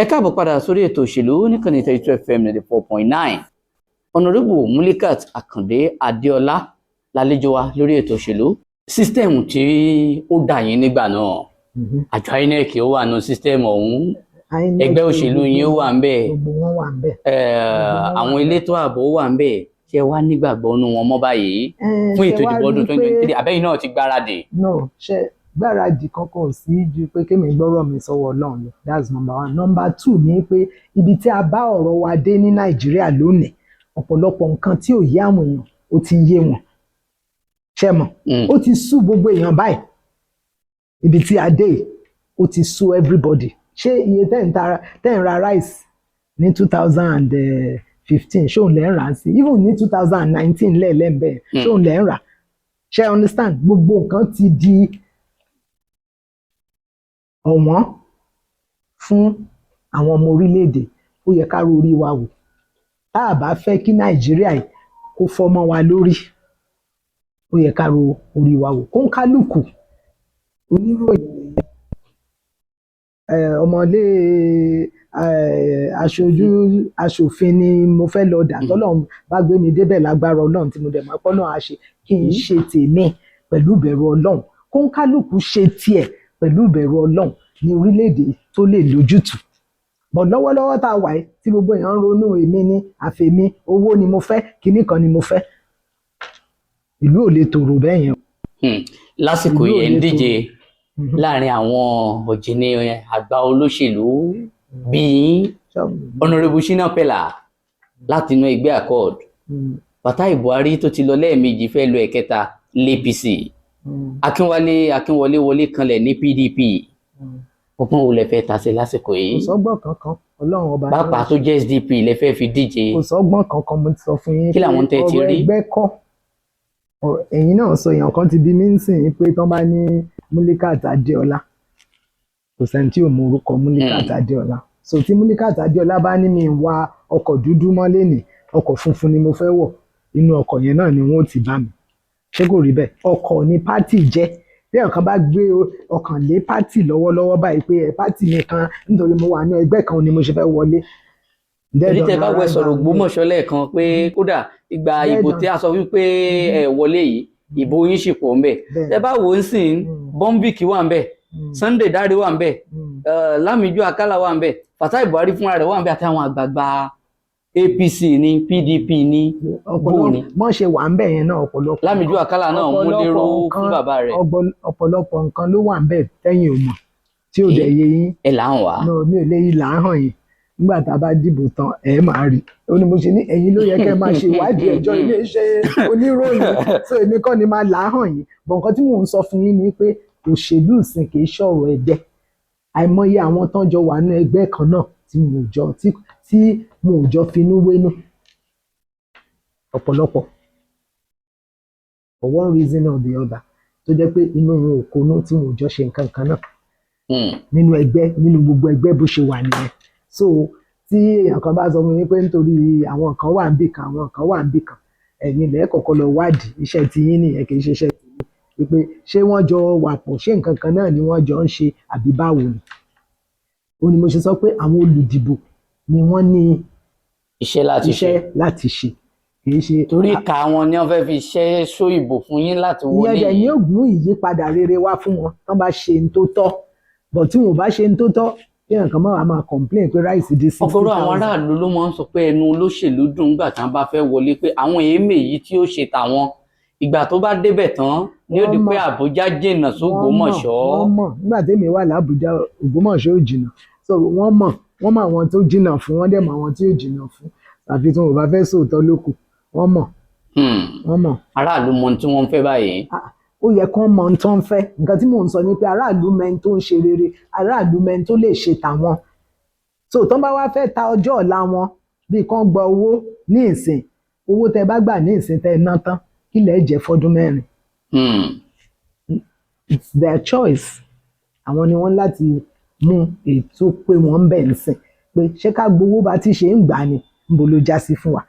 Ẹ káàbọ̀ padà sórí ètò òṣèlú níkànnì 32 FM 94.9. Honorable Mulikat Akande Adeola lálejò wa lórí ètò òṣèlú. Sísítẹ̀mù tí ó dà yín nígbà náà, àjọ INEC ó wà nù sísítẹ̀mù ọ̀hún, ẹgbẹ́ òṣèlú yín ó wà ń bẹ̀, àwọn elétò ààbò wà ń bẹ̀, ṣé wá nígbàgbọ́ nínú wọn mọ́ báyìí fún ètò ìdìbò ọdún 2023 àbẹ́yìn náà ti gbáradì? No, gbáradì kankan ò sí ju pé kémi gbọ́rọ̀ mi sọ́wọ́ Ọlọ́run lọ. That's number one. Number two ni pé ibi tí a bá ọ̀rọ̀ wa dé ní Nàìjíríà lónìí, ọ̀pọ̀lọpọ̀ nǹkan tí ò yé àwọn èèyàn ó ti yé wọn. Ṣé mọ̀? Ó ti sú gbogbo èèyàn báyìí. Ibi tí a dé ó ti sú everybody. Ṣé iye tẹ́ ń ra rice ní 2015 ṣé òun lẹ́ ń rà á sí? Even ní 2019 lẹ́ẹ̀lẹ́mbẹ̀ ṣé òun lẹ́ ń rà? Ṣé understand? Gbogbo nǹkan ti di ọ̀wọ́n fún àwọn ọmọ orílẹ̀-èdè. Ó yẹ ká ro orí wa wò. Tá a bá fẹ́ kí Nàìjíríà kó fọmọ wa lórí, ó yẹ ká ro orí wa wò. Kó ń kálukú oníròyìn ọmọlé aṣojú aṣòfin ni mo fẹ́ lọ dà tọ́lọ́run bá gbé mi débẹ̀ lágbára Ọlọ́run tí mo dẹ̀ mọ́ pọ́nà á ṣe kí n ṣe tèmi pẹ̀lú ìbẹ̀rù Ọlọ́run. Kó ń kálukú ṣe tiẹ̀ pẹ̀lú ìbẹ̀rù Ọlọ́run ní orílẹ̀-èdè tó lè lójútùú. Bọ̀ lọ́wọ́lọ́wọ́ tá a wà yìí tí gbogbo èèyàn ń ronú èmi ní àfẹ̀mí, owó ni mo fẹ́, kinní kan ni mo fẹ́. Ìlú ò lè tòrò bẹ́ẹ̀ yẹn. Lásìkò yẹn ń díje láàrin àwọn ọ̀jìnì àgbà olóṣèlú bíi Honorable Shina Peller láti inú ẹgbẹ́ Accord, Fatai Buhari tó ti lọ lẹ́ẹ̀mejì fẹ́ lọ ẹ̀kẹta l'APC, Akínwọlé wọlé kanlẹ̀ ní PDP. Ọgbọ́n wo lẹ fẹ́ ta sí lásìkò yìí? Kò sọ́gbọ́n kankan, Ọlọ́run ọba. Pàápàá tó jẹ́ SDP lẹ fẹ́ fi díje. Kò sọ́gbọ́n kankan, mo ti sọ fún yín. Kí làwọn tẹ́ ti rí? Ọ̀rọ̀ ẹgbẹ́ kọ́. Ẹ̀yin náà sọ èèyàn kan ti bí mí ń sìn pé tán bá ní Mulikat Adeola, kò sẹ́ni tí ò mọ orúkọ Mulikat Adeola. So tí Mulikat Adeola bá ní mi wá ọkọ̀ dúdú mọ́lé ní ọkọ̀ funfun ni mo fẹ́ wọ̀, inú ọkọ̀ yẹn náà ni wọ́n ti bá mi. Ṣé kò rí bẹ́ẹ̀? Ọkọ̀ ni pátì jẹ́. Bí ọ̀kan bá gbé ọkàn lé pátì lọ́wọ́lọ́wọ́ báyìí pé pátì nìkan nítorí mo wà ní ẹgbẹ́ kan ni mo ṣe fẹ́ wọlé. Èyí tẹ́ bá wẹ sọ̀rọ̀ Ògbómọ̀ṣọ́ lẹ́ẹ̀kan pé kódà ìgbà ìbò tí a sọ wípé ẹ wọlé yìí, ìbò yín ṣì pọ̀ ńbẹ̀. Tẹ́ bá wò ó sìn, Bọ́mbìkì wà ńbẹ̀, Sunday Dare wà ńbẹ̀, Lámìjú Àkàlà wà ńbẹ̀, Fatai Buhari fúnra rẹ̀ wà ńbẹ̀ àti àwọn àgbààgbà APC ní PDP ní ọ̀pọ̀lọpọ̀ mọ́ ṣe wà ńbẹ̀ yẹn náà ọ̀pọ̀lọpọ̀. Lámìjú Àkàlà náà mú lérò fún bàbá rẹ̀. Ọ̀pọ̀lọpọ̀ nǹkan ló wà ńbẹ̀ tẹ́yìn ò mọ̀ tí ò dẹ̀ yé yín. Ẹ là ń wá. Mi ò lè yí là ń hàn yín. Nígbà tá a bá dìbò tán ẹ máa rí. Ó ní mo ṣe ní ẹ̀yin ló yẹ kẹ́ máa ṣe ìwádìí ẹjọ́ iléeṣẹ́ oníròyìn, so èmi kọ́ ni máa là á hàn yín. Bọ̀ nǹkan tí mò ń sọ fún yín ni pé òṣèlú ìsìn kì í ṣọ̀rọ̀ ẹgbẹ́. Àìmọye àwọn tán jọ wà nínú ẹgbẹ́ kan náà tí mo ò jọ finú wénú. Ọ̀pọ̀lọpọ̀ for one reason or the other tó jẹ́ pé inú wọn ò kónú tí wọn ò jọ ṣe nǹkan kan náà nínú ẹgbẹ́, nínú gbogbo ẹgbẹ́ bó ṣe wà nìyẹn. So tí èèyàn kan bá sọ fún mi pé nítorí àwọn kan wà níbì kan, àwọn kan wà níbì kan, ẹ̀yin lẹ́ẹ̀ kọ́kọ́ lọ wádìí iṣẹ́ tí yín nìyẹn, kì í ṣe iṣẹ́ tèmi. Wípé ṣé wọ́n jọ wà pọ̀, ṣé nǹkan kan náà ni wọ́n jọ ń ṣe àbí báwo ni? Ó ní mo ṣe sọ pé àwọn olùdìbò ni wọ́n ní iṣẹ́ láti ṣe. Kì í ṣe torí ìka wọn ni wọ́n fẹ́ fi ṣẹ́ só ìbò fún yín láti wọlé. Ìyẹn dẹ̀ ni ó mú ìyípadà rere wá fún wọn tán bá ṣe ń tó tọ́. Bọ̀ tí wọn ò bá ṣe ń tó tọ́, kí nǹkan máa complain pé ráìsì dé 60,000. Ọ̀gọ̀rọ̀ àwọn aráàlú ló máa ń sọ pé ẹnu olóṣèlú dùn nígbà tí wọ́n bá fẹ́ wọlé pé àwọn èémè yìí tí ó ṣe tàwọn ìgbà tó bá débẹ̀ tán ni ó di pé Àbújá jìnnà s'Ògbómọ̀ṣọ́. Wọ́n mọ̀ nígbà tèmi wà l'Àbújá, Ògbómọ̀ṣọ́ ò jìnnà. So wọ́n mọ̀ àwọn tó jìnnà fún, wọ́n dẹ̀ mọ̀ àwọn tí ò jìnnà fún. Àfi tí wọn ò bá fẹ́ sòótọ́ lókù, wọ́n mọ̀. Aráàlú mọ tí wọ́n ń fẹ́ báyìí. Ó yẹ kán mọ ohun tó ń fẹ́. Nǹkan tí mò ń sọ ni pé aráàlú mẹ́ni tó ń ṣe rere, aráàlú mẹ́ni tó lè ṣe tàwọn. So tán bá wá fẹ́ ta ọjọ́ ọ̀la wọn bíi kán gba owó ní ìsìn, owó tẹ bá gbà ní ìsìn tẹ ná tán, kí lẹ jẹ fọ́dún mẹ́rin. It's their choice. Àwọn ni wọ́n láti mú ètò pé wọ́n ń bẹ̀ ń sìn pé ṣé ká gbowó bá ti ṣe ń gbà ni níbo ló já sí fún wa,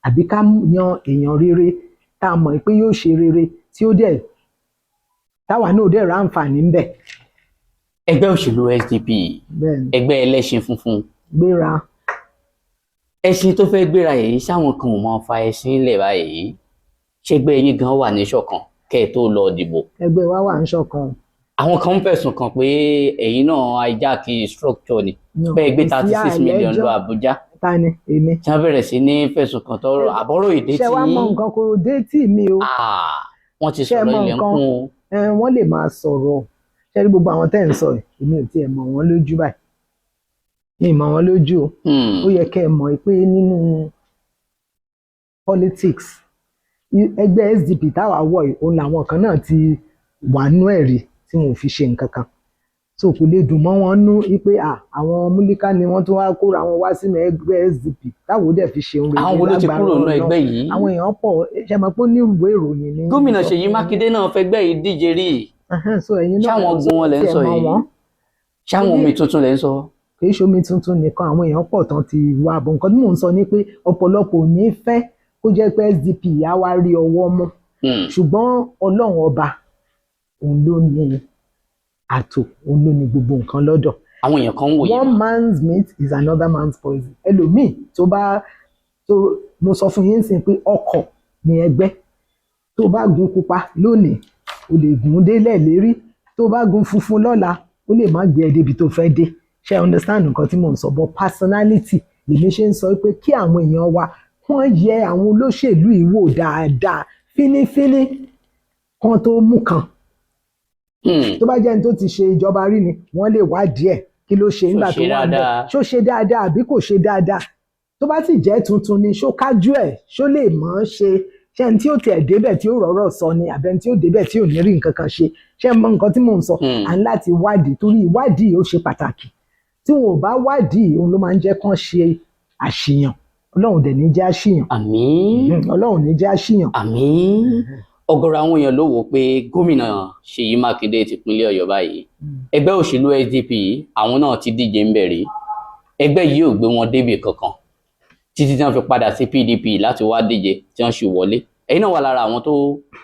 àbí ká yan èèyàn rere tá a mọ̀ pé yóò ṣe rere tí ó dẹ̀ táwa náà dẹ̀ ra àǹfààní ń bẹ̀. Ẹgbẹ́ òṣèlú SDP, ẹgbẹ́ ẹlẹ́ṣin funfun gbéra. ẹṣin tó fẹ́ gbéra yìí sáwọn kan ò máa fa ẹṣin lẹ̀ báyìí ṣẹgbẹ́ yín gan wà ní ṣọ̀kan kẹ́ ẹ tó lọ dìbò. ẹgbẹ́ wa wà ní ṣọ̀kan. àwọn kan ń fẹ̀sùn kàn pé ẹ̀yin náà hijack structure ni bẹ́ẹ̀ gbé 36 million lọ Àbújá. ta ni èmi. tí wọ́n bẹ̀rẹ̀ sí ní fẹ̀sùn kàn tọrọ àbọ̀rọ̀ èdè tí yín. ṣé wàá mọ nǹkan kò dé tì mí o. wọ́n ti sọ̀rọ̀ ilẹ̀ ń kún o. wọ́n lè máa sọ̀rọ̀ ṣé rí gbogbo àwọn tẹ́ ń sọ èmi ò tiẹ̀ mọ̀ wọ́n lójú báyìí mi mọ̀ wọ́n lójú o. ó yẹ kẹ́ ẹ mọ̀ pé nínú politics ẹgbẹ́ SDP táwa wọ̀ yìí òun làwọn kan náà ti wà nú ẹ̀rí tí wọn ò fi ṣe nǹkan kan so kò lè dùn mọ́ wọn nú pé àwọn múlíkà ni wọ́n tún wá kóra wọn wá sínú ẹgbẹ́ SDP táwọn dẹ̀ fi ṣe ohun rere àwọn wo ló ti kúrò nínú ẹgbẹ́ yìí. àwọn èèyàn pọ̀ ṣe mọ̀ pé ó ní ìwé ìròyìn ní. gómìnà Ṣèyí Mákindé náà fẹgbẹ́ yìí díje rí ṣáwọn ogun wọn lẹ́ ń sọ yìí ṣáwọn omi tuntun lẹ́ ń sọ. kì í ṣe omi tuntun nìkan àwọn èèyàn pọ̀ tán ti wá bọ̀ nǹkan tí mò ń sọ ni pé ọ̀pọ̀lọpọ̀ ò ní fẹ́ kó jẹ́ pé SDP á wá rí ọwọ́ mú ṣùgbọ́n Ọlọ́run ọba òun ló ní àtò òun ló ní gbogbo nǹkan lọ́dọ̀. àwọn èèyàn kan ń wòye. one man's meat is another man's poison. ẹlòmíì mo sọ fún yín sìn pé ọkọ̀ ní ẹgbẹ́ tó bá gun pupa lónìí o lè gùn délẹ̀ lérí tó bá gun funfun lọ́la ó lè má gbé ẹ débi tó fẹ́ dé ṣe understand nǹkan tí mò ń sọ but personality lèmi ṣe ń sọ pé kí àwọn èèyàn wa wọ́n yẹ àwọn olóṣèlú yìí wò dáadáa fínífíní kan tó mú kan. tó bá jẹ́ ní tó ti ṣe ìjọba rí ni wọ́n lè wádìí ẹ̀ kí ló ṣe nígbà tó wà bẹ́ẹ̀ ṣó ṣe dáadáa àbí kò ṣe dáadáa tó bá sì jẹ́ tuntun ni ṣó kájú ẹ̀ ṣó lè mọ̀ ọ́n ṣe ṣé ẹni tí ó tiẹ̀ débẹ̀ tí ó rọ̀rọ̀ sọ ni àbẹ́ni tí ó débẹ̀ tí ò ní rí nǹkan kan ṣe ṣé mọ nǹkan tí mò ń sọ à ń láti wádìí torí ìwádìí ó ṣe pàtàkì tí wọn ò bá wádìí òun ló máa ń jẹ́ kán ṣe àṣìyàn Ọlọ́run dẹ̀ ní jẹ́ àṣìyàn. àmín. Ọlọ́run ní jẹ́ àṣìyàn. àmín. ọ̀gọ̀rọ̀ àwọn èèyàn ló wò pé gómìnà Ṣèyí Mákindé tìpínlẹ̀ Ọ̀yọ́ báyìí ẹgbẹ́ òṣèlú SDP àwọn náà ti díje ń bẹ̀rẹ̀ ẹgbẹ́ yìí ò gbé wọn débì kankan títí tí wọ́n fi padà sí PDP láti wá díje tí wọ́n sì wọlé ẹ̀yin náà wà lára àwọn tó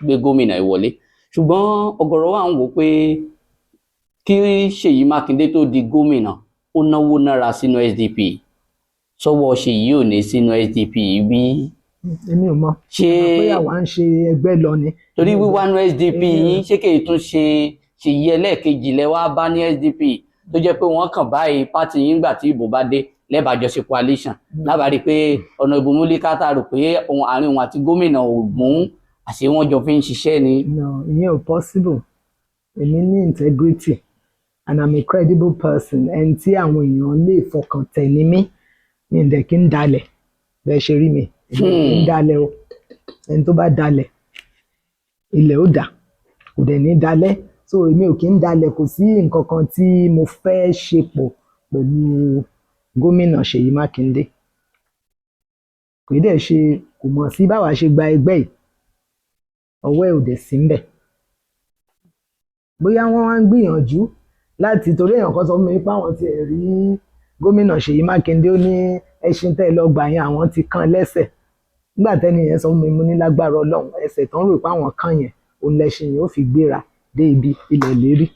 gbé gómìnà yìí wọlé ṣùgbọ́n ọ̀gọ̀rọ̀ wa ń wò pé kí Ṣèyí Mákindé tó di gómìnà ó náwó nára sínú SDP sọ́wọ́ Ṣèyí ò ní sínú SDP bí. èmi ò mọ̀ ṣé pé àwa ń ṣe ẹgbẹ́ lọ ni. torí wíwá ní SDP yín ṣé kì í tún ṣe Ṣèyí ẹlẹ́ẹ̀kejì lẹ́wà bá ní SDP tó jẹ́ pé wọ́n kàn báyìí pátì yín gbà tí ìbò bá dé lẹ́bàájọ́ sí coalition lábàárí pé ọ̀nà ìbò Múlíkà rò pé àárín òun àti gómìnà Ògùn àṣé wọ́n jọ fi ń ṣiṣẹ́ ni. no ìyẹn ò possible èmi ní integrity and I'm a credible person ẹni tí àwọn èèyàn lè fọkàn tẹ̀ ní mí mi ǹdẹ̀ kí ń dalẹ̀ bẹ́ẹ̀ ṣe rí mi èmi kì í dalẹ̀ o ẹni tó bá dalẹ̀ ilẹ̀ ó dà kò dẹ̀ ní dalẹ̀ so èmi ò kí ń dalẹ̀ kò sí nǹkan kan tí mo fẹ́ ṣe pọ̀ pẹ̀lú gómìnà Ṣèyí Mákindé kò dẹ̀ ṣe kò mọ̀ sí báwa ṣe gba ẹgbẹ́ yìí ọwọ́ ẹ̀ ò dẹ̀ sí ń bẹ̀ bóyá wọ́n wá ń gbìyànjú láti torí èèyàn kan sọ fún mi pé àwọn ti rí gómìnà Ṣèyí Mákindé ó ní ẹṣin tẹ́ ẹ lọ gbà yẹn àwọn ti kàn lẹ́sẹ̀ nígbà tẹ́ni yẹn sọ fún mi mo ní lágbára Ọlọ́run ẹsẹ̀ tán rò pé àwọn kàn yẹn òun lẹ́ṣin yẹn ó fi gbéra dé ibi ilẹ̀ lérí.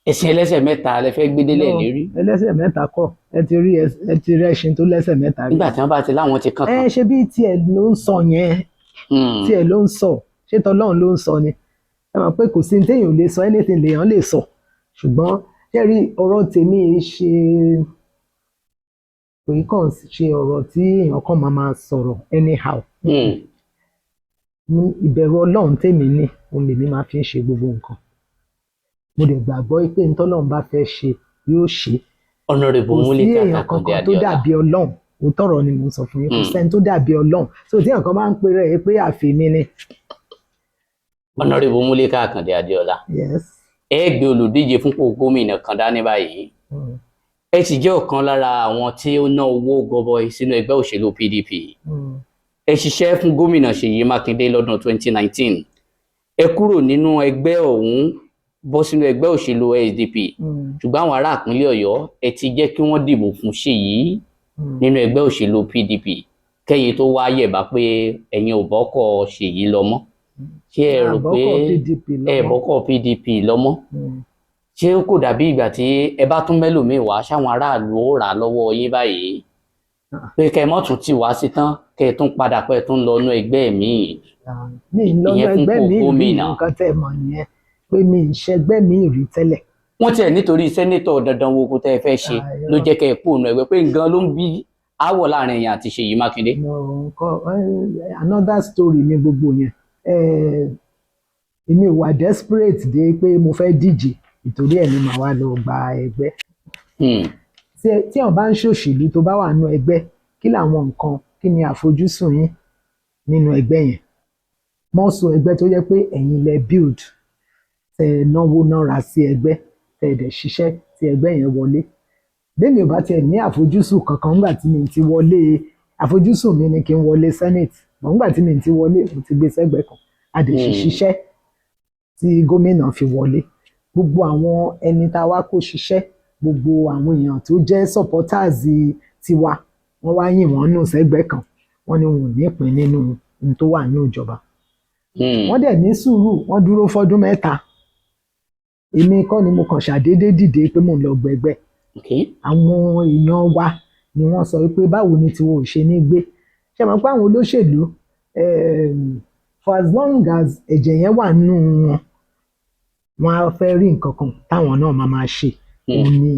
ẹṣin ẹlẹ́sẹ̀ mẹ́ta lẹ fẹ́ gbé délẹ̀ lérí. ẹlẹ́sẹ̀ mẹ́ta kọ́ ẹ ti rí ẹṣin tó lẹ́sẹ̀ mẹ́ta rí. nígbà tí wọ́n bá ti láwọn ti kàn kan. ṣé bí tiẹ̀ ló ń sọ yẹn tiẹ̀ ló ń sọ ṣé tọ́lọ́run ló ń sọ ni ẹ mọ̀ pé kò sí ní téèyàn ò lè sọ anything lèèyàn lè sọ ṣùgbọ́n ṣé rí ọ̀rọ̀ tèmi ṣe kò í kàn ṣe ọ̀rọ̀ tí èèyàn kan máa sọ̀rọ̀ anyhow. ìbẹ̀rù Ọlọ́run tèmi ní òun lèmi máa fi ń ṣe gbogbo nǹkan mo lè gbàgbọ́ pé ntọ́lọ́run bá fẹ́ ṣe yóò ṣe. Honorable Mulika Akande Adeola kò sí èèyàn kankan tó dàbí Ọlọ́run òótọ́rọ̀ ni mo sọ fún yín kò sẹ́ni tó dàbí Ọlọ́run so tí èèyàn kan máa ń pè rẹ̀ pé àfẹ́mi ni. Honorable Mulika Akande Adeola. Yes. ẹ gbé olùdíje fúnpò gómìnà kan dání báyìí ẹ sì jẹ́ ọ̀kan lára àwọn tí ó ná owó gọbọi sínú ẹgbẹ́ òṣèlú PDP ẹ ṣiṣẹ́ fún gómìnà Ṣèyí Mákindé lọ́dún 2019 ẹ kúrò nínú ẹgbẹ́ ọ̀hún bọ́ sínú ẹgbẹ́ òṣèlú SDP ṣùgbọ́n àwọn ará ìpínlẹ̀ Ọ̀yọ́ ẹ ti jẹ́ kí wọ́n dìbò fún Ṣèyí nínú ẹgbẹ́ òṣèlú PDP kẹ́yìn tó wá yẹ̀bá pé ẹ̀yin ò bọ́kọ̀ Ṣèyí lọ mọ́ ṣé ẹ rò pé ẹ bọ́kọ̀ PDP lọ mọ́ ṣé kò dàbí ìgbà tí ẹ bá tún mẹ́lòmíì wá ṣáwọn aráàlú ó rà lọ́wọ́ yín báyìí pé kẹ́ ẹ mọ́ tún tì wá sí tán kẹ́ ẹ tún padà pé ẹ tún lọ inú ẹgbẹ́ míì. mi ì lọ́nà ẹgbẹ́ mi rí nǹkan tẹ́ ẹ mọ̀ nìyẹn pé mi ì ṣẹgbẹ́ mi rí tẹ́lẹ̀. wọ́n tiẹ̀ nítorí sẹ́nétọ̀ dandan wo kó tẹ́ ẹ fẹ́ ṣe ló jẹ́ kẹ́ ẹ kú òun ẹgbẹ́ pé nǹkan ló ń bí aáwọ̀ láàrin èèyàn àti Ṣèyí Mákindé. another story ni gbogbo yẹn èmi ò wà desperate dé pé mo fẹ́ díje ìtorí ẹ̀ ni màá wá lọ gba ẹgbẹ́. tí wọn bá ń ṣòṣèlú tó bá wà nínú ẹgbẹ́ kí làwọn nǹkan kí ni àfojúsùn yín nínú ẹgbẹ́ yẹn mọ́sọ ẹgbẹ́ tó jẹ́ pé ẹ̀yin lẹ build tẹ náwó náírà sí ẹgbẹ́ tẹ ẹ̀dẹ̀ ṣiṣẹ́ tí ẹgbẹ́ yẹn wọlé bẹ́ẹ̀ni ò bá tiẹ̀ ní àfojúsùn kankan nígbà tí mi ti wọlé àfojúsùn mi ni kí n wọlé senate mọ̀ nígbà tí mi ti wọlé mo ti gbé sẹ́gbẹ̀ẹ́ kan a dẹ̀ ṣiṣẹ́ tí gómìnà fi wọlé gbogbo àwọn ẹni tá a wá kó ṣiṣẹ́ gbogbo àwọn èèyàn tó jẹ́ supporters tiwa wọ́n wá yìn wọ́n nù sẹ́gbẹ̀ẹ́ kan wọ́n ní wọn ò ní ìpín nínú ohun tó wà ní ìjọba wọ́n dẹ̀ ní sùúrù wọ́n dúró fọ́dún mẹ́ta èmi kọ́ ni mo kàn ṣàdédé dìde pé mò ń lọ gbẹgbẹ́ àwọn èèyàn wa ni wọ́n sọ pé báwo ni tiwọn ò ṣe ní gbé ṣe mọ̀ pé àwọn olóṣèlú for as long as ẹ̀jẹ̀ yẹn wà nínú wọn á fẹ́ rí nǹkan kan táwọn náà máa ṣe òun ni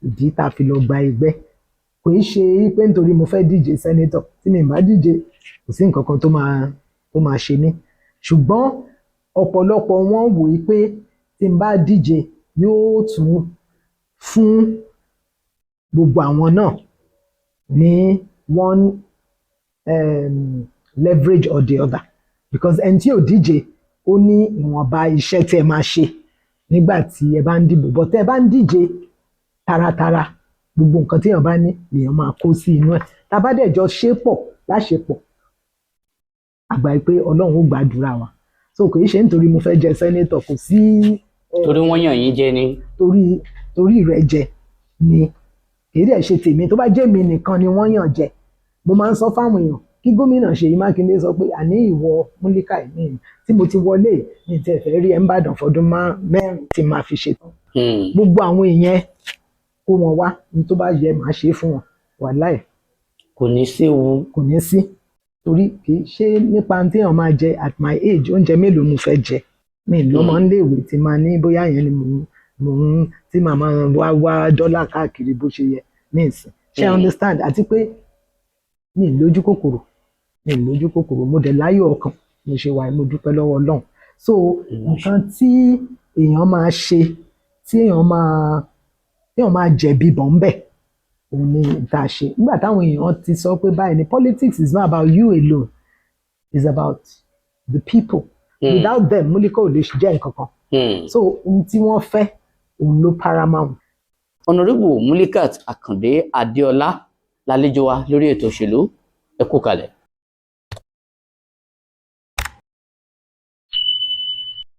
ìdí tá a fi lọ gba ẹgbẹ́ kò í ṣe pé nítorí mo fẹ́ díje sẹ́nétọ̀ tí mi bá díje kò sí nǹkan kan tó máa ṣe mí ṣùgbọ́n ọ̀pọ̀lọpọ̀ wọn wò ó pé tí n bá díje yóò tún fún gbogbo àwọn náà ní one leverage or the other because ẹni tí ò díje ó ní ìwọ̀nba iṣẹ́ tí ẹ máa ṣe nígbà tí ẹ bá ń dìbò bọ́ tẹ́ ẹ bá ń díje taratara gbogbo nǹkan tí èèyàn bá ní lèèyàn máa kó sí inú ẹ̀ tá a bá dẹ̀ jọ ṣe pọ̀ láṣepọ̀ àgbà pé Ọlọ́run ó gbàdúrà wa so kò í ṣe nítorí mo fẹ́ jẹ sẹ́nétọ̀ kò sí. torí wọ́n yàn yín jẹ ni. torí rẹ̀ jẹ ni èyí dẹ̀ ṣe tèmi tó bá jẹ́ mi nìkan ni wọ́n yàn jẹ mo máa ń sọ fáwọn èèyàn kí gómìnà Ṣèyí Mákindé sọ pé àní ìwọ Múlíkà mi tí mo ti wọlé ní tí ẹ fẹ́ rí ẹ ń bàdàn fọdún mẹ́rin tí máa fi ṣetán gbogbo àwọn èèyàn kó wọn wá ní tó bá yẹ máa ṣe fún wọn wàláì kò ní sí ewu. kò ní sí torí kì í ṣe nípa tí èèyàn máa jẹ at my age oúnjẹ mélòó mo fẹ́ jẹ mi lọ́mọ ń léèwé tí máa ní bóyá yẹn ni mò ń tí màmá wá dọ́là káàkiri bó ṣe yẹ ní ìsìn ṣe understand àti pé mi lójú kòkòrò mo dẹ̀ láyọ̀ ọkàn mo ṣe wà mo dúpẹ́ lọ́wọ́ Ọlọ́run so nǹkan tí èèyàn máa ṣe tí èèyàn máa jẹ̀bi bọ̀ ń bẹ̀ òun ni tá a ṣe nígbà táwọn èèyàn ti sọ pé báyìí ni politics is not about you alone it's about the people without them Múlíkà ò lè jẹ́ nǹkan kan so ohun tí wọ́n fẹ́ òun ló paramount. Honorable Mulikat Akande Adeola lálejò wa lórí ètò òṣèlú ẹ kú kalẹ̀.